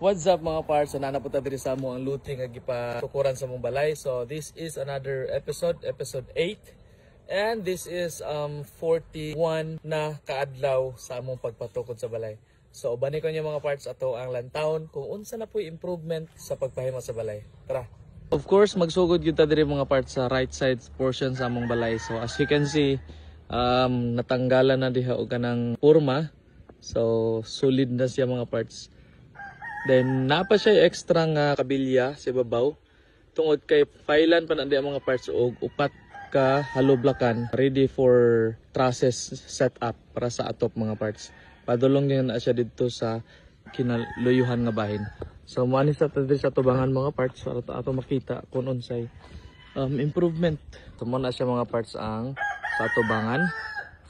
What's up mga parts? So nanapunta diri sa mo ang looting nga gipatukuran sa mong balay. So this is another episode 8. And this is 41 na kaadlaw sa among pagpatukod sa balay. So bani ko niya mga parts ato ang lantawon kung unsa na po improvement sa pagpahimo sa balay. Tara. Of course, magsugod gyud ta diri mga parts sa right side portion sa among balay. So as you can see, natanggalan na diha og kanang purma. So solid na siya mga parts. Then napa siya extra nga kabilya sa babaw tungod kay pailan pa na di ang mga parts og upat ka haloblakan ready for trusses setup para sa atop mga parts. Padulong niya na siya dito sa kinaluyuhan nga bahin. So maani sa diri sa tubangan mga parts para ato makita kung unsay improvement. Tumo na siya mga parts ang sa tubangan.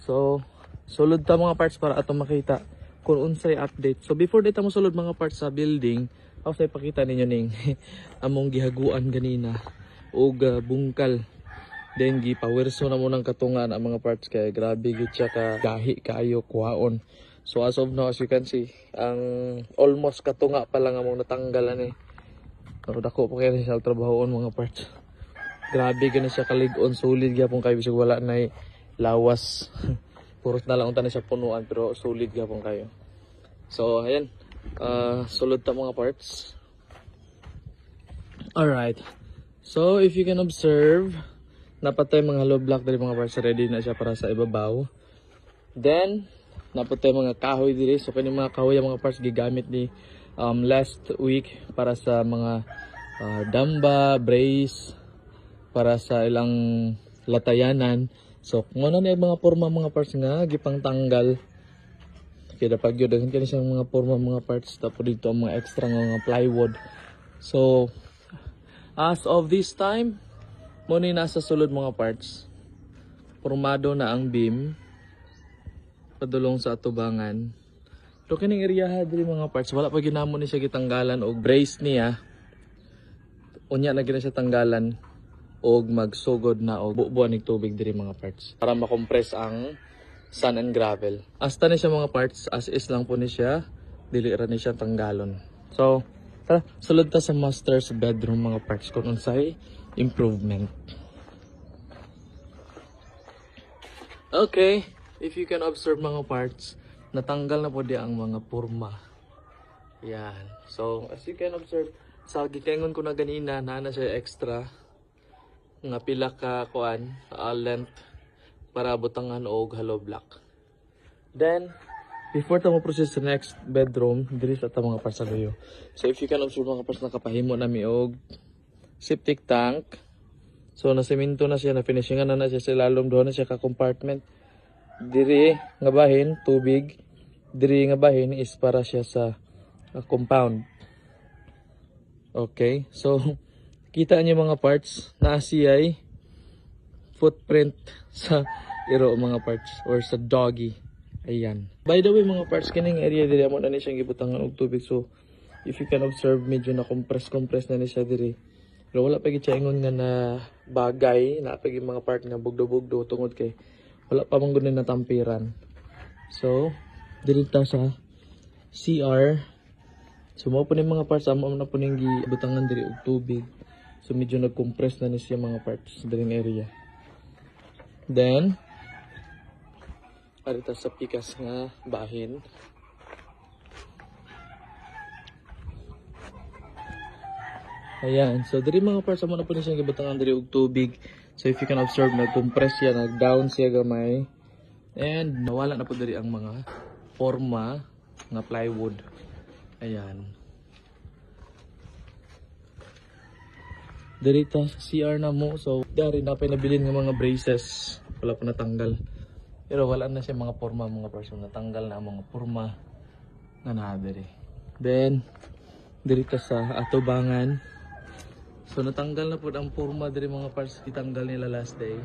So sulod ta mga parts para ato makita kung unsay update. So before dito mo sulod mga parts sa building, ako pakita ninyo ning among gihaguan ganina og bungkal. Then gipawerso na mo ng katungan ang mga parts kay grabe gyud siya ka gahi kaayo kuhaon. So as of now, as you can see, ang almost katunga pa lang among natanggalan eh. Pero dako pa kay sa trabahoon mga parts. Grabe gani siya kalig-on, solid gyapon kay bisag wala na lawas. Purot na lang unta na siya punuan pero solid gyapon kayo. So ayan, sulod ta mga parts. Alright. So if you can observe, napatay mga hollow block diri mga parts, ready na siya para sa ibabaw. Then napatay mga kahoy diri. So kani mga kahoy mga parts gigamit ni last week para sa mga damba, brace, para sa ilang latayanan. So kung ano na mga porma mga parts nga gipang tanggal. Kaya dapat yun daghan kani siyang mga porma mga parts, tapos dito ang mga extra nga mga plywood. So as of this time, mo ni nasa sulod mga parts. Formado na ang beam padulong sa atubangan. So kining area diri mga parts wala pa ginamon ni siya gitanggalan og brace niya. Unya na gina siya tanggalan og magsugod na og bubuan ning tubig diri mga parts para makompress ang sand and gravel. Hasta ni siya mga parts, as is lang po ni siya, dili ra ni siya tanggalon. So tara, sulod ta sa master's bedroom mga parts kung unsay improvement. Okay, if you can observe mga parts, natanggal na po di ang mga purma. Yan. So as you can observe, sa gikengon ko na ganina, na siya extra nga pila ka kuan length para butangan og hollow block. Then before ta mo proceed sa next bedroom, diri sa ta mga parts sa luyo. So if you can observe mga parts, nakapahimo na mi og septic tank. So na semento na siya, na finishingan na siya sa lalom, doon na siya ka compartment. Diri nga bahin tubig, diri nga bahin is para siya sa compound. Okay, so kita niyo mga parts na siya footprint sa iro mga parts or sa doggy. Ayan. By the way mga parts, kining area diri amo na ni siyang gibutangan og tubig. So if you can observe, medyo na compress na ni siya diri. Pero wala pa gid siya ingon nga na bagay, na pa gid mga part nga bugdo-bugdo tungod kay wala pa man gud na tampiran. So diri ta sa CR. So mo po ni mga parts amo na po ning gibutangan diri og tubig. So medyo nag-compress na ni siya mga parts diri area. Then arita sa pikas nga bahin. Ayan, so diri mga parts amo na po ni siya gibutangan diri og tubig. So if you can observe, nag-compress siya, nag-down siya gamay. And nawala na po diri ang mga forma nga plywood. Ayan. Dirita sa CR na mo. So dari na pa nabilin nga mga braces, wala pa natanggal. Pero wala na siya mga forma mga person, natanggal na mga forma na nadiri. Then dirita sa atubangan. So natanggal na po ang forma diri mga parts, itanggal nila last day.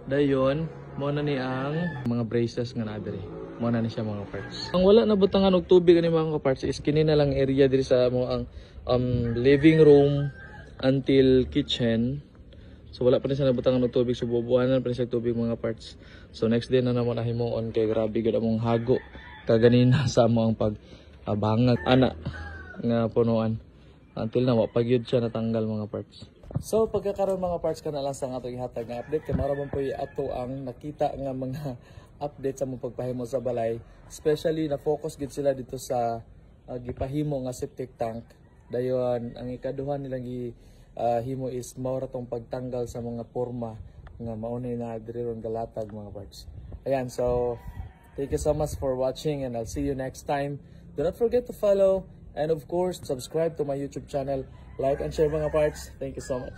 Dayon mo na ni ang mga braces nga nadiri. Mo na ni siya mga parts. Ang wala na butangan og tubig ani mga parts is kini na lang area diri sa mo ang living room until kitchen. So wala pa rin siya nabutangan ng tubig, so bubuhanan pa rin siya tubig mga parts. So next day na naman nahimuon kay grabe gud among hago kaganina sa mo ang pagbangag ana nga punuan. Until na wapagyud siya natanggal mga parts. So pagkakaroon mga parts ka na lang sa atong ihatag nga update kay mara man po ato ang nakita nga mga update sa mong pagpahimo sa balay, especially na focus gid sila dito sa gipahimo nga septic tank. Dayon ang ikaduha nilang himo is mao tong pagtanggal sa mga porma nga maunay na diri ron galatag mga parts. Ayan, so thank you so much for watching and I'll see you next time. Do not forget to follow and of course subscribe to my YouTube channel. Like and share mga parts. Thank you so much.